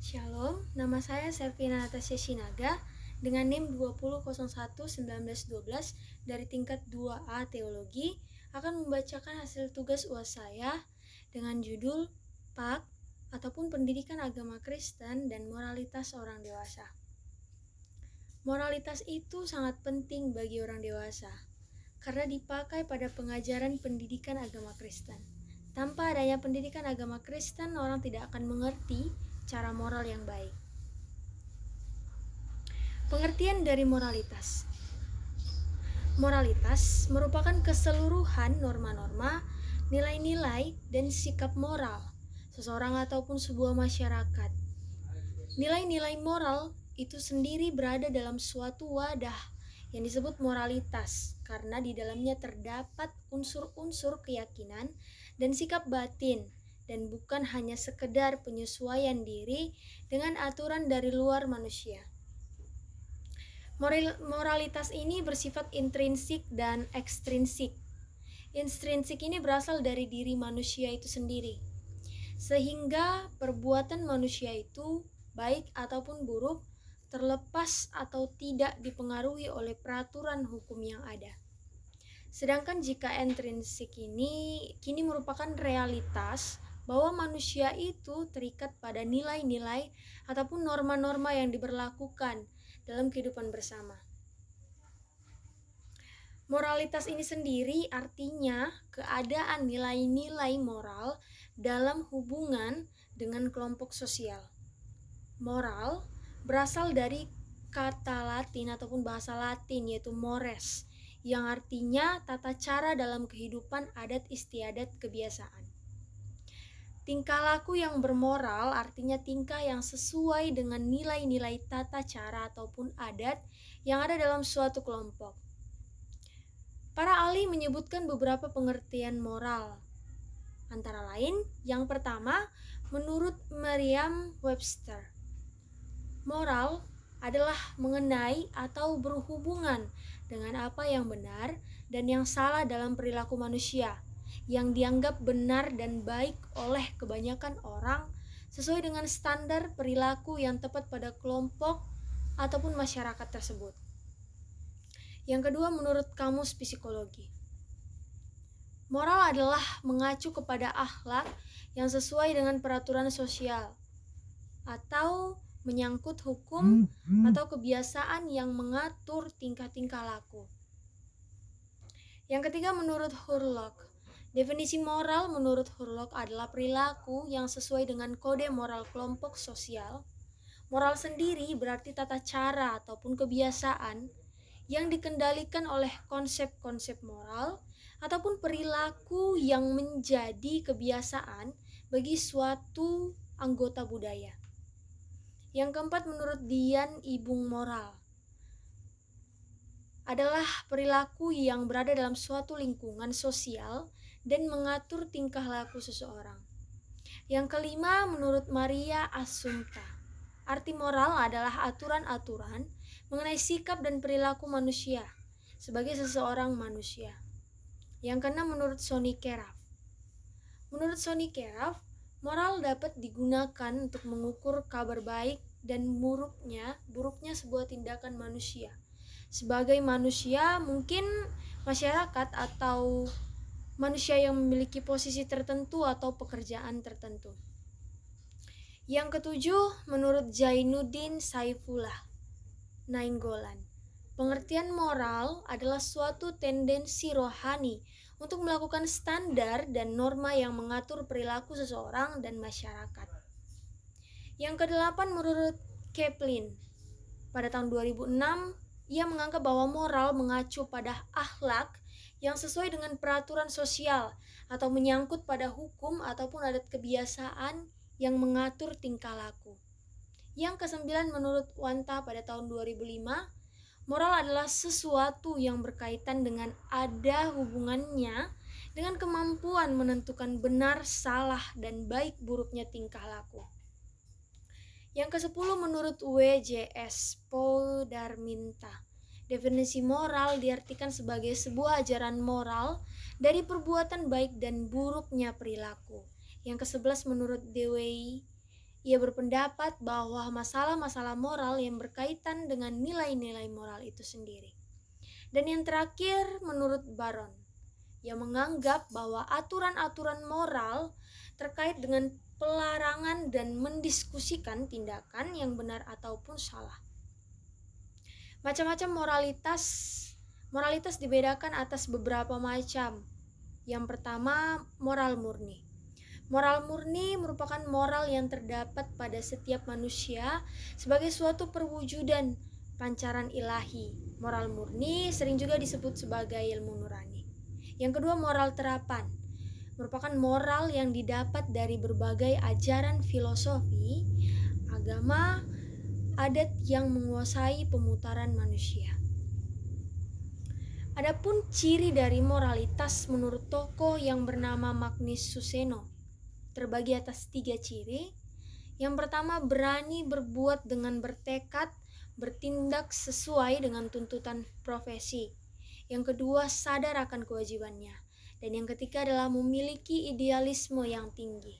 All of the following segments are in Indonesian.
Shalom, nama saya Servina Natasha Shinaga dengan NIM 20011912 dari tingkat 2A Teologi akan membacakan hasil tugas UAS saya dengan judul PAK ataupun Pendidikan Agama Kristen dan Moralitas Orang Dewasa. Moralitas itu sangat penting bagi orang dewasa karena dipakai pada pengajaran pendidikan agama Kristen. Tanpa adanya pendidikan agama Kristen, orang tidak akan mengerti cara moral yang baik. Pengertian dari moralitas. Moralitas merupakan keseluruhan norma-norma, nilai-nilai, dan sikap moral seseorang ataupun sebuah masyarakat. Nilai-nilai moral itu sendiri berada dalam suatu wadah yang disebut moralitas karena di dalamnya terdapat unsur-unsur keyakinan dan sikap batin dan bukan hanya sekedar penyesuaian diri dengan aturan dari luar manusia. Moralitas ini bersifat intrinsik dan ekstrinsik. Intrinsik ini berasal dari diri manusia itu sendiri, sehingga perbuatan manusia itu baik ataupun buruk terlepas atau tidak dipengaruhi oleh peraturan hukum yang ada. Sedangkan jika intrinsik ini kini merupakan realitas bahwa manusia itu terikat pada nilai-nilai ataupun norma-norma yang diberlakukan dalam kehidupan bersama. Moralitas ini sendiri artinya keadaan nilai-nilai moral dalam hubungan dengan kelompok sosial. Moral berasal dari kata Latin ataupun bahasa Latin yaitu mores, yang artinya tata cara dalam kehidupan adat istiadat kebiasaan. Tingkah laku yang bermoral artinya tingkah yang sesuai dengan nilai-nilai tata cara ataupun adat yang ada dalam suatu kelompok. Para ahli menyebutkan beberapa pengertian moral. Antara lain, yang pertama, menurut Merriam-Webster, moral adalah mengenai atau berhubungan dengan apa yang benar dan yang salah dalam perilaku manusia, yang dianggap benar dan baik oleh kebanyakan orang sesuai dengan standar perilaku yang tepat pada kelompok ataupun masyarakat tersebut. Yang kedua, menurut Kamus Psikologi, moral adalah mengacu kepada akhlak yang sesuai dengan peraturan sosial atau menyangkut hukum atau kebiasaan yang mengatur tingkah-tingkah laku. Yang ketiga, menurut Hurlock, definisi moral menurut Hurlock adalah perilaku yang sesuai dengan kode moral kelompok sosial. Moral sendiri berarti tata cara ataupun kebiasaan yang dikendalikan oleh konsep-konsep moral ataupun perilaku yang menjadi kebiasaan bagi suatu anggota budaya. Yang keempat, menurut Dian Ibung, moral adalah perilaku yang berada dalam suatu lingkungan sosial dan mengatur tingkah laku seseorang. Yang kelima, menurut Maria Assumpta, arti moral adalah aturan-aturan mengenai sikap dan perilaku manusia sebagai seseorang manusia. Yang keenam, menurut Sonny Keraf. Menurut Sonny Keraf, moral dapat digunakan untuk mengukur kabar baik dan buruknya sebuah tindakan manusia. Sebagai manusia, mungkin masyarakat atau manusia yang memiliki posisi tertentu atau pekerjaan tertentu. Yang ketujuh, menurut Zainuddin Saifullah Nainggolan, pengertian moral adalah suatu tendensi rohani untuk melakukan standar dan norma yang mengatur perilaku seseorang dan masyarakat. Yang kedelapan, menurut Kaplan, pada tahun 2006, ia menganggap bahwa moral mengacu pada akhlak yang sesuai dengan peraturan sosial atau menyangkut pada hukum ataupun adat kebiasaan yang mengatur tingkah laku. Yang kesembilan, menurut Wanta pada tahun 2005, moral adalah sesuatu yang berkaitan dengan ada hubungannya dengan kemampuan menentukan benar, salah, dan baik buruknya tingkah laku. Yang kesepuluh, menurut W.J.S. Podarminta, definisi moral diartikan sebagai sebuah ajaran moral dari perbuatan baik dan buruknya perilaku. Yang ke-11, menurut Dewey Ia berpendapat bahwa masalah-masalah moral yang berkaitan dengan nilai-nilai moral itu sendiri. Dan yang terakhir, menurut Baron, ia menganggap bahwa aturan-aturan moral terkait dengan pelarangan dan mendiskusikan tindakan yang benar ataupun salah. Macam-macam moralitas dibedakan atas beberapa macam. Yang pertama, moral murni. Moral murni merupakan moral yang terdapat pada setiap manusia sebagai suatu perwujudan pancaran ilahi. Moral murni sering juga disebut sebagai ilmu nurani. Yang kedua, moral terapan. Merupakan moral yang didapat dari berbagai ajaran filosofi, agama, adat yang menguasai pemutaran manusia. Adapun ciri dari moralitas menurut tokoh yang bernama Magnus Suseno terbagi atas 3 ciri. Yang pertama, berani berbuat dengan bertekad, bertindak sesuai dengan tuntutan profesi. Yang kedua, sadar akan kewajibannya. Dan yang ketiga adalah memiliki idealisme yang tinggi.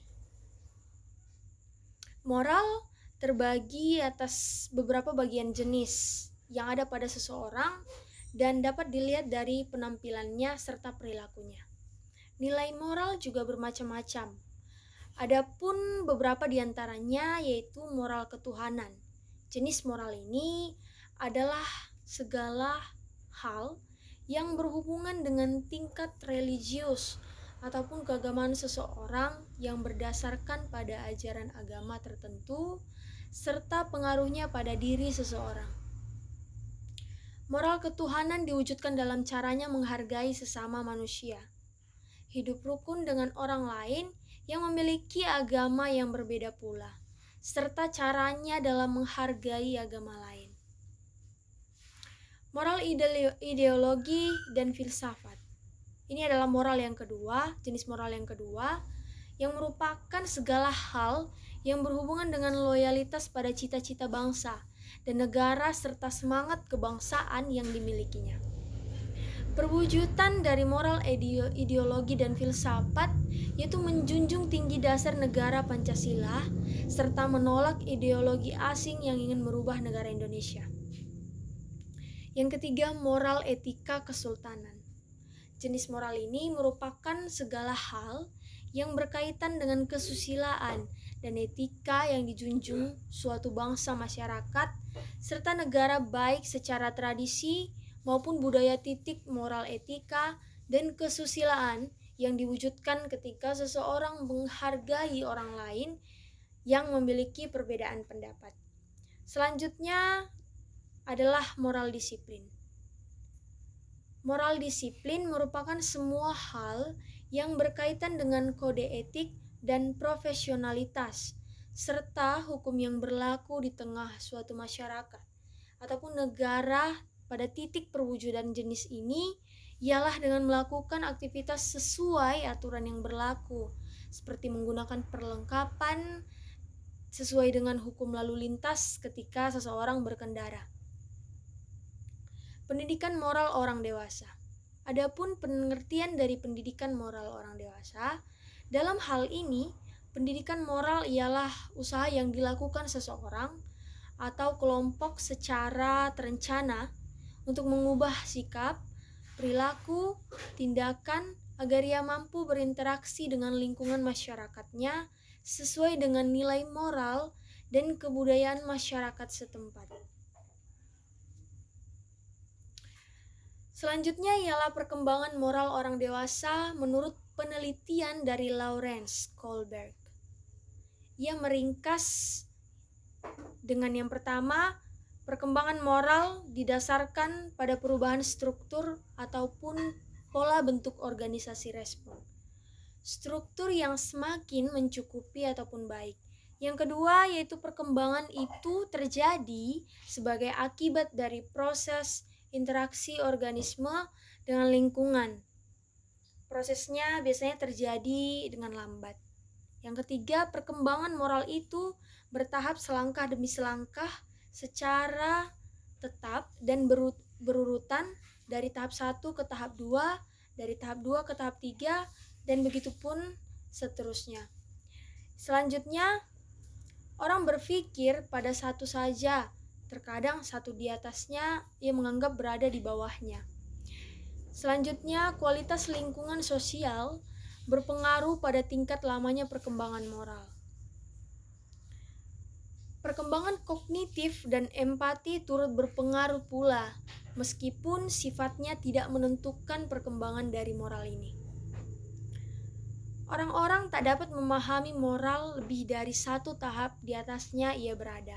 Moral terbagi atas beberapa bagian jenis yang ada pada seseorang dan dapat dilihat dari penampilannya serta perilakunya. Nilai moral juga bermacam-macam. Adapun beberapa di antaranya yaitu moral ketuhanan. Jenis moral ini adalah segala hal yang berhubungan dengan tingkat religius ataupun keagamaan seseorang yang berdasarkan pada ajaran agama tertentu serta pengaruhnya pada diri seseorang. Moral ketuhanan diwujudkan dalam caranya menghargai sesama manusia, hidup rukun dengan orang lain yang memiliki agama yang berbeda pula, serta caranya dalam menghargai agama lain. Moral ideologi dan filsafat. Ini adalah moral yang kedua, jenis moral yang kedua, yang merupakan segala hal yang berhubungan dengan loyalitas pada cita-cita bangsa dan negara serta semangat kebangsaan yang dimilikinya. Perwujudan dari moral ideologi dan filsafat yaitu menjunjung tinggi dasar negara Pancasila serta menolak ideologi asing yang ingin merubah negara Indonesia. Yang ketiga, moral etika kesultanan. Jenis moral ini merupakan segala hal yang berkaitan dengan kesusilaan dan etika yang dijunjung suatu bangsa masyarakat serta negara baik secara tradisi maupun budaya. Moral etika dan kesusilaan yang diwujudkan ketika seseorang menghargai orang lain yang memiliki perbedaan pendapat. Selanjutnya adalah moral disiplin. Moral disiplin merupakan semua hal yang berkaitan dengan kode etik dan profesionalitas serta hukum yang berlaku di tengah suatu masyarakat ataupun negara. Pada titik perwujudan jenis ini ialah dengan melakukan aktivitas sesuai aturan yang berlaku, seperti menggunakan perlengkapan sesuai dengan hukum lalu lintas ketika seseorang berkendara. Pendidikan moral orang dewasa. Adapun pengertian dari pendidikan moral orang dewasa, dalam hal ini, pendidikan moral ialah usaha yang dilakukan seseorang atau kelompok secara terencana untuk mengubah sikap, perilaku, tindakan agar ia mampu berinteraksi dengan lingkungan masyarakatnya sesuai dengan nilai moral dan kebudayaan masyarakat setempat. Selanjutnya ialah perkembangan moral orang dewasa menurut penelitian dari Lawrence Kohlberg. Ia meringkas dengan yang pertama, perkembangan moral didasarkan pada perubahan struktur ataupun pola bentuk organisasi respon. Struktur yang semakin mencukupi ataupun baik. Yang kedua yaitu perkembangan itu terjadi sebagai akibat dari proses interaksi organisme dengan lingkungan. Prosesnya biasanya terjadi dengan lambat. Yang ketiga, perkembangan moral itu bertahap selangkah demi selangkah secara tetap dan berurutan dari tahap 1 ke tahap 2, dari tahap 2 ke tahap 3, dan begitu pun seterusnya. Selanjutnya, Orang berpikir pada satu saja, terkadang satu di atasnya ia menganggap berada di bawahnya. Selanjutnya, kualitas lingkungan sosial berpengaruh pada tingkat lamanya perkembangan moral. Perkembangan kognitif dan empati turut berpengaruh pula, meskipun sifatnya tidak menentukan perkembangan dari moral ini. Orang-orang tak dapat memahami moral lebih dari satu tahap di atasnya ia berada.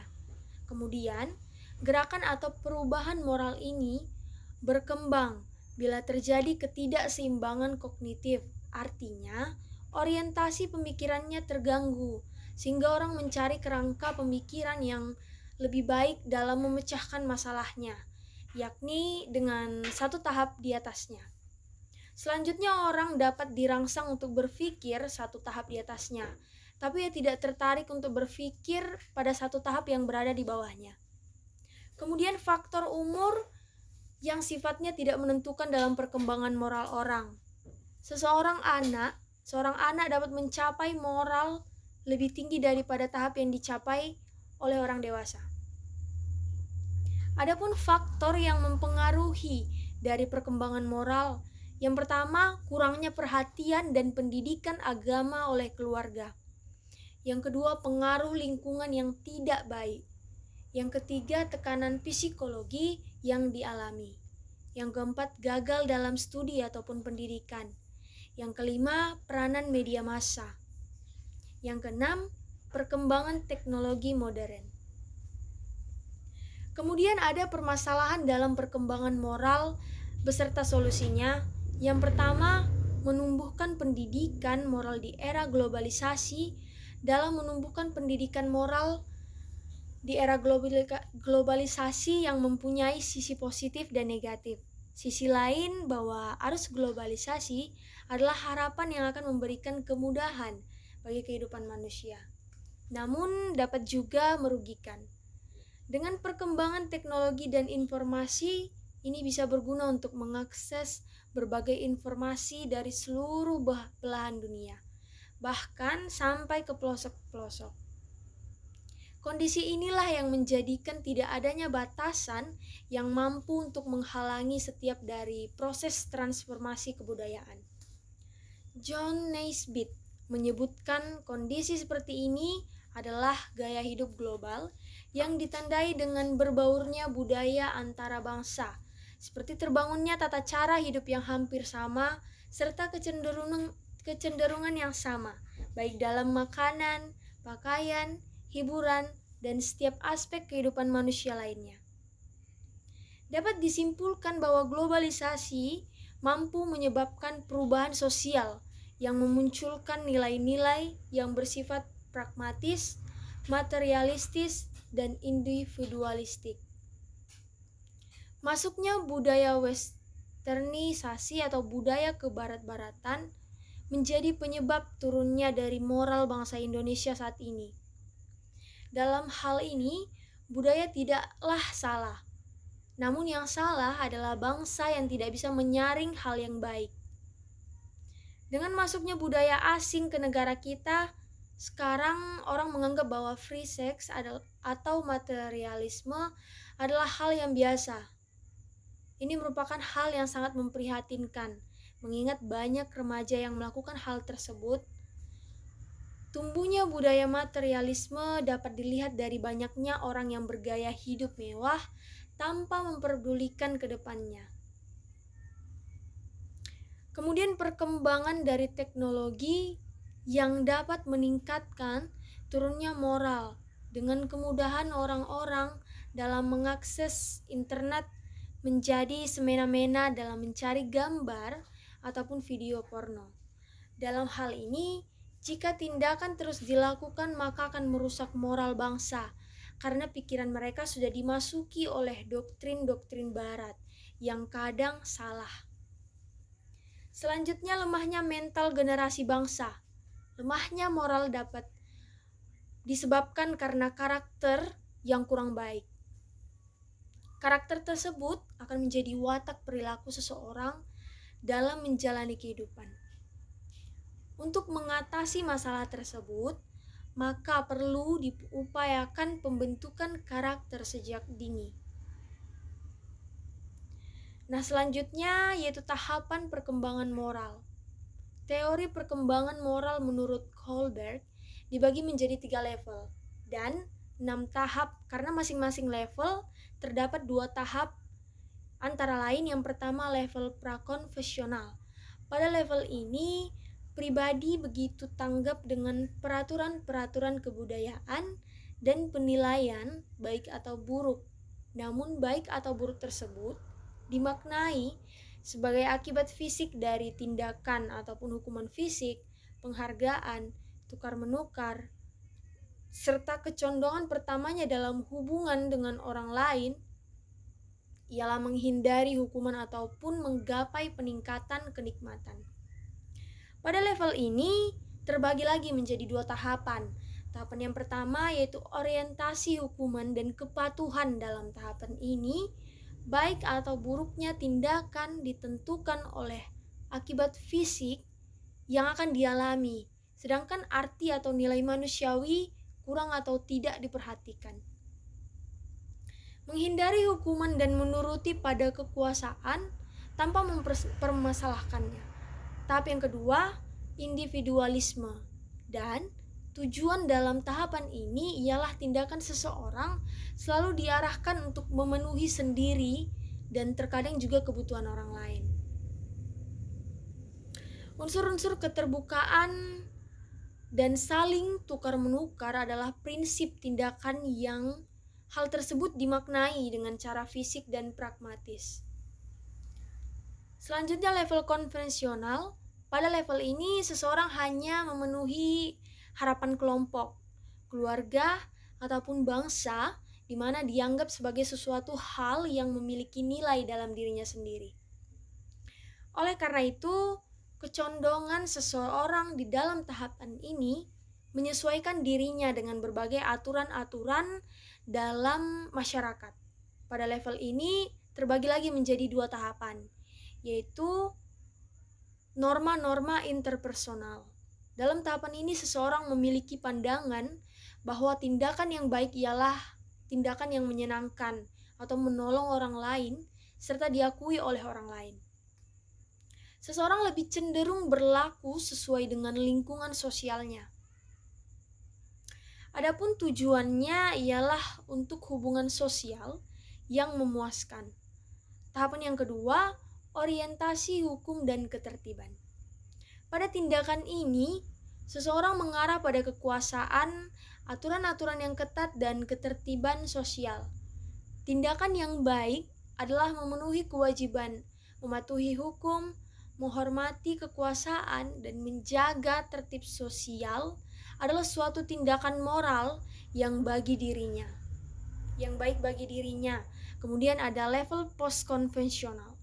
Kemudian, gerakan atau perubahan moral ini berkembang bila terjadi ketidakseimbangan kognitif, artinya orientasi pemikirannya terganggu, sehingga orang mencari kerangka pemikiran yang lebih baik dalam memecahkan masalahnya, yakni dengan satu tahap di atasnya. Selanjutnya orang dapat dirangsang untuk berpikir satu tahap di atasnya, tapi ia tidak tertarik untuk berpikir pada satu tahap yang berada di bawahnya. Kemudian faktor umur yang sifatnya tidak menentukan dalam perkembangan moral orang. Seorang anak dapat mencapai moral lebih tinggi daripada tahap yang dicapai oleh orang dewasa. Adapun faktor yang mempengaruhi dari perkembangan moral, yang pertama, kurangnya perhatian dan pendidikan agama oleh keluarga. Yang kedua, pengaruh lingkungan yang tidak baik. Yang ketiga, tekanan psikologi yang dialami. Yang keempat, gagal dalam studi ataupun pendidikan. Yang kelima, peranan media massa. Yang keenam, perkembangan teknologi modern. Kemudian ada permasalahan dalam perkembangan moral beserta solusinya. Yang pertama, menumbuhkan pendidikan moral di era globalisasi. Dalam menumbuhkan pendidikan moral di era globalisasi yang mempunyai sisi positif dan negatif. Sisi lain bahwa arus globalisasi adalah harapan yang akan memberikan kemudahan bagi kehidupan manusia, namun dapat juga merugikan. Dengan perkembangan teknologi dan informasi, ini bisa berguna untuk mengakses berbagai informasi dari seluruh belahan dunia, bahkan sampai ke pelosok-pelosok. Kondisi inilah yang menjadikan tidak adanya batasan yang mampu untuk menghalangi setiap dari proses transformasi kebudayaan. John Naisbitt menyebutkan kondisi seperti ini adalah gaya hidup global yang ditandai dengan berbaurnya budaya antara bangsa, seperti terbangunnya tata cara hidup yang hampir sama, serta kecenderungan yang sama, baik dalam makanan, pakaian, hiburan, dan setiap aspek kehidupan manusia lainnya. Dapat disimpulkan bahwa globalisasi mampu menyebabkan perubahan sosial yang memunculkan nilai-nilai yang bersifat pragmatis, materialistis, dan individualistik. Masuknya budaya westernisasi atau budaya kebarat-baratan menjadi penyebab turunnya dari moral bangsa Indonesia saat ini. Dalam hal ini, budaya tidaklah salah, namun yang salah adalah bangsa yang tidak bisa menyaring hal yang baik. Dengan masuknya budaya asing ke negara kita, sekarang orang menganggap bahwa free sex atau materialisme adalah hal yang biasa. Ini merupakan hal yang sangat memprihatinkan, mengingat banyak remaja yang melakukan hal tersebut. Tumbuhnya budaya materialisme dapat dilihat dari banyaknya orang yang bergaya hidup mewah tanpa memperdulikan ke depannya. Kemudian perkembangan dari teknologi yang dapat meningkatkan turunnya moral dengan kemudahan orang-orang dalam mengakses internet menjadi semena-mena dalam mencari gambar ataupun video porno. Dalam hal ini, jika tindakan terus dilakukan maka akan merusak moral bangsa karena pikiran mereka sudah dimasuki oleh doktrin-doktrin barat yang kadang salah. Selanjutnya, lemahnya mental generasi bangsa. Lemahnya moral dapat disebabkan karena karakter yang kurang baik. Karakter tersebut akan menjadi watak perilaku seseorang dalam menjalani kehidupan. Untuk mengatasi masalah tersebut, maka perlu diupayakan pembentukan karakter sejak dini. Nah, selanjutnya yaitu tahapan perkembangan moral. Teori perkembangan moral menurut Kohlberg dibagi menjadi 3 level dan 6 tahap, karena masing-masing level terdapat 2 tahap, antara lain yang pertama level prakonfesional. Pada level ini, pribadi begitu tanggap dengan peraturan-peraturan kebudayaan dan penilaian baik atau buruk. Namun baik atau buruk tersebut dimaknai sebagai akibat fisik dari tindakan ataupun hukuman fisik, penghargaan, tukar-menukar, serta kecondongan pertamanya dalam hubungan dengan orang lain ialah menghindari hukuman ataupun menggapai peningkatan kenikmatan. Pada level ini terbagi lagi menjadi 2 tahapan. Tahapan yang pertama yaitu orientasi hukuman dan kepatuhan. Dalam tahapan ini, baik atau buruknya tindakan ditentukan oleh akibat fisik yang akan dialami, sedangkan arti atau nilai manusiawi kurang atau tidak diperhatikan. Menghindari hukuman dan menuruti pada kekuasaan tanpa mempermasalahkannya. Tahap yang kedua, individualisme. Dan tujuan dalam tahapan ini ialah tindakan seseorang selalu diarahkan untuk memenuhi sendiri dan terkadang juga kebutuhan orang lain. Unsur-unsur keterbukaan dan saling tukar-menukar adalah prinsip tindakan yang hal tersebut dimaknai dengan cara fisik dan pragmatis. Selanjutnya level konvensional. Pada level ini seseorang hanya memenuhi harapan kelompok, keluarga, ataupun bangsa di mana dianggap sebagai sesuatu hal yang memiliki nilai dalam dirinya sendiri. Oleh karena itu, kecondongan seseorang di dalam tahapan ini menyesuaikan dirinya dengan berbagai aturan-aturan dalam masyarakat. Pada level ini terbagi lagi menjadi 2 tahapan, yaitu norma-norma interpersonal. Dalam tahapan ini seseorang memiliki pandangan bahwa tindakan yang baik ialah tindakan yang menyenangkan atau menolong orang lain serta diakui oleh orang lain. Seseorang lebih cenderung berlaku sesuai dengan lingkungan sosialnya. Adapun tujuannya ialah untuk hubungan sosial yang memuaskan. Tahapan yang kedua, orientasi hukum dan ketertiban. Pada tindakan ini, seseorang mengarah pada kekuasaan, aturan-aturan yang ketat dan ketertiban sosial. Tindakan yang baik adalah memenuhi kewajiban, mematuhi hukum, menghormati kekuasaan, dan menjaga tertib sosial adalah suatu tindakan moral yang baik bagi dirinya. Kemudian ada level post-konvensional.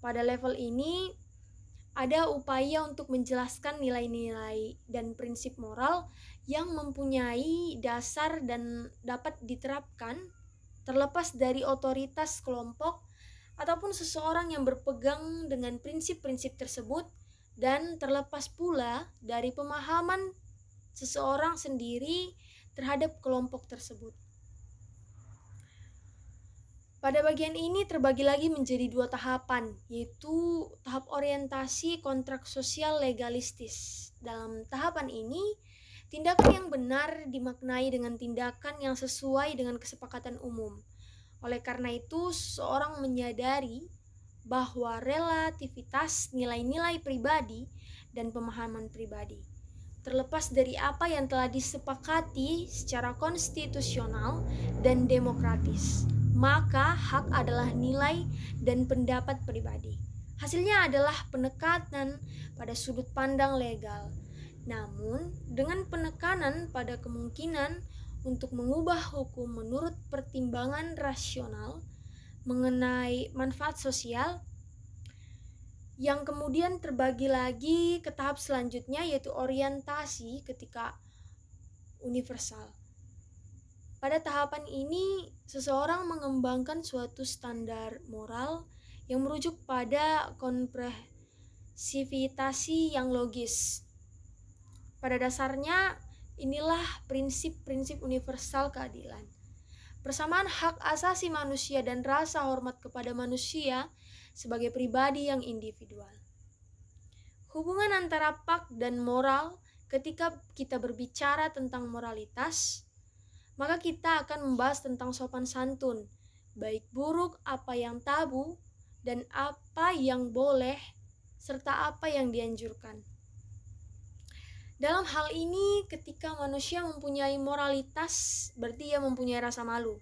Pada level ini ada upaya untuk menjelaskan nilai-nilai dan prinsip moral yang mempunyai dasar dan dapat diterapkan terlepas dari otoritas kelompok ataupun seseorang yang berpegang dengan prinsip-prinsip tersebut, dan terlepas pula dari pemahaman seseorang sendiri terhadap kelompok tersebut. Pada bagian ini terbagi lagi menjadi 2 tahapan, yaitu tahap orientasi kontrak sosial legalistis. Dalam tahapan ini, tindakan yang benar dimaknai dengan tindakan yang sesuai dengan kesepakatan umum. Oleh karena itu, seseorang menyadari bahwa relativitas nilai-nilai pribadi dan pemahaman pribadi terlepas dari apa yang telah disepakati secara konstitusional dan demokratis, maka hak adalah nilai dan pendapat pribadi. Hasilnya adalah penekanan pada sudut pandang legal, namun dengan penekanan pada kemungkinan untuk mengubah hukum menurut pertimbangan rasional mengenai manfaat sosial, yang kemudian terbagi lagi ke tahap selanjutnya, yaitu orientasi ketika universal. Pada tahapan ini, seseorang mengembangkan suatu standar moral yang merujuk pada komprehensivitas yang logis. Pada dasarnya, Inilah prinsip-prinsip universal keadilan. Persamaan hak asasi manusia dan rasa hormat kepada manusia sebagai pribadi yang individual. Hubungan antara pak dan moral, ketika kita berbicara tentang moralitas, maka kita akan membahas tentang sopan santun, baik buruk, apa yang tabu, dan apa yang boleh, serta apa yang dianjurkan. Dalam hal ini, ketika manusia mempunyai moralitas, berarti ia mempunyai rasa malu,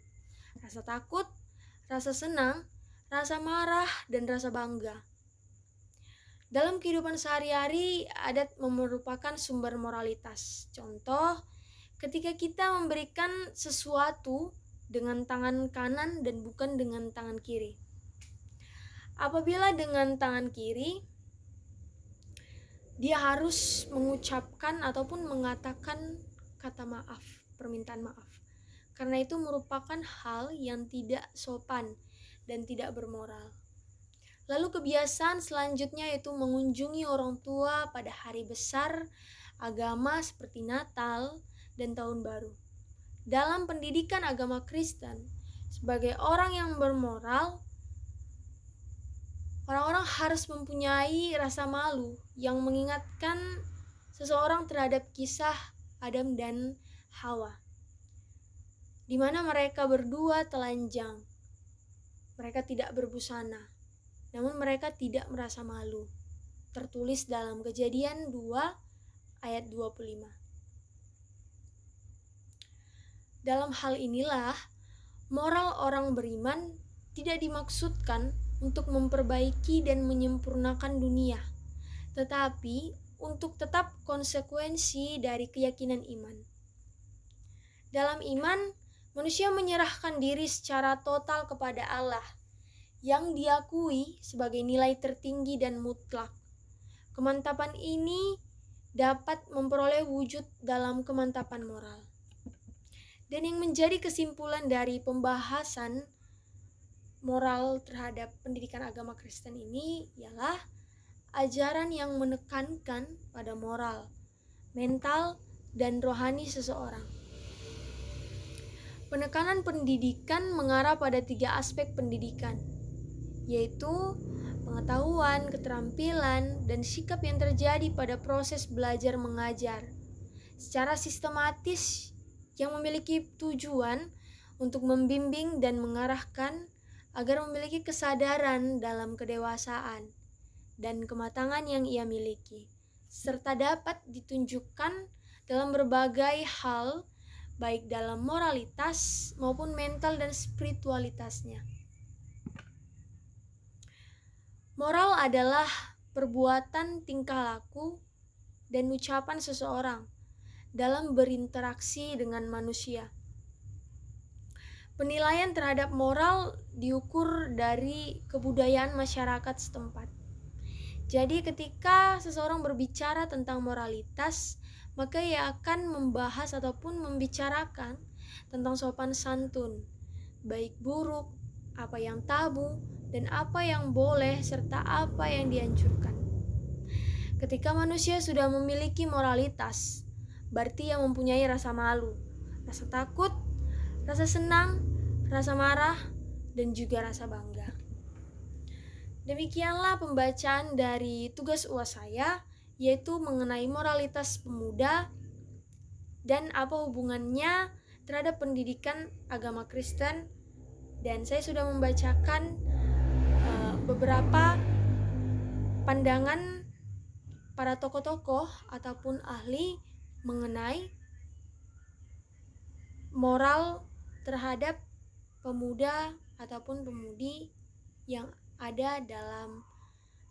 rasa takut, rasa senang, rasa marah, dan rasa bangga. Dalam kehidupan sehari-hari, adat merupakan sumber moralitas. Contoh, ketika kita memberikan sesuatu dengan tangan kanan dan bukan dengan tangan kiri. Apabila dengan tangan kiri, dia harus mengucapkan ataupun mengatakan kata maaf, permintaan maaf. Karena itu merupakan hal yang tidak sopan dan tidak bermoral. Lalu kebiasaan selanjutnya yaitu mengunjungi orang tua pada hari besar agama seperti Natal dan Tahun Baru. Dalam pendidikan agama Kristen, sebagai orang yang bermoral, orang-orang harus mempunyai rasa malu yang mengingatkan seseorang terhadap kisah Adam dan Hawa, di mana mereka berdua telanjang. Mereka tidak berbusana, namun mereka tidak merasa malu. Tertulis dalam Kejadian 2 ayat 25. Dalam hal inilah, moral orang beriman tidak dimaksudkan untuk memperbaiki dan menyempurnakan dunia, tetapi untuk tetap konsekuensi dari keyakinan iman. Dalam iman, manusia menyerahkan diri secara total kepada Allah yang diakui sebagai nilai tertinggi dan mutlak. Kemantapan ini dapat memperoleh wujud dalam kemantapan moral. Dan yang menjadi kesimpulan dari pembahasan moral terhadap pendidikan agama Kristen ini ialah ajaran yang menekankan pada moral, mental, dan rohani seseorang. Penekanan pendidikan mengarah pada 3 aspek pendidikan, yaitu pengetahuan, keterampilan, dan sikap yang terjadi pada proses belajar mengajar secara sistematis yang memiliki tujuan untuk membimbing dan mengarahkan agar memiliki kesadaran dalam kedewasaan dan kematangan yang ia miliki, serta dapat ditunjukkan dalam berbagai hal, baik dalam moralitas maupun mental dan spiritualitasnya. Moral adalah perbuatan, tingkah laku, dan ucapan seseorang dalam berinteraksi dengan manusia. Penilaian terhadap moral diukur dari kebudayaan masyarakat setempat. Jadi ketika seseorang berbicara tentang moralitas, maka ia akan membahas ataupun membicarakan tentang sopan santun, baik buruk, apa yang tabu, dan apa yang boleh serta apa yang dianjurkan. Ketika manusia sudah memiliki moralitas, berarti ia mempunyai rasa malu, rasa takut, rasa senang, rasa marah, dan juga rasa bangga. Demikianlah pembacaan dari tugas UAS saya, yaitu mengenai moralitas pemuda dan apa hubungannya terhadap pendidikan agama Kristen. Dan saya sudah membacakan beberapa pandangan para tokoh-tokoh ataupun ahli mengenai moral terhadap pemuda ataupun pemudi yang ada dalam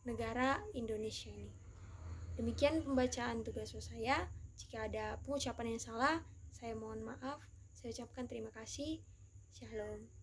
negara Indonesia ini. Demikian pembacaan tugas saya. Jika ada pengucapan yang salah, saya mohon maaf. Saya ucapkan terima kasih. Shalom.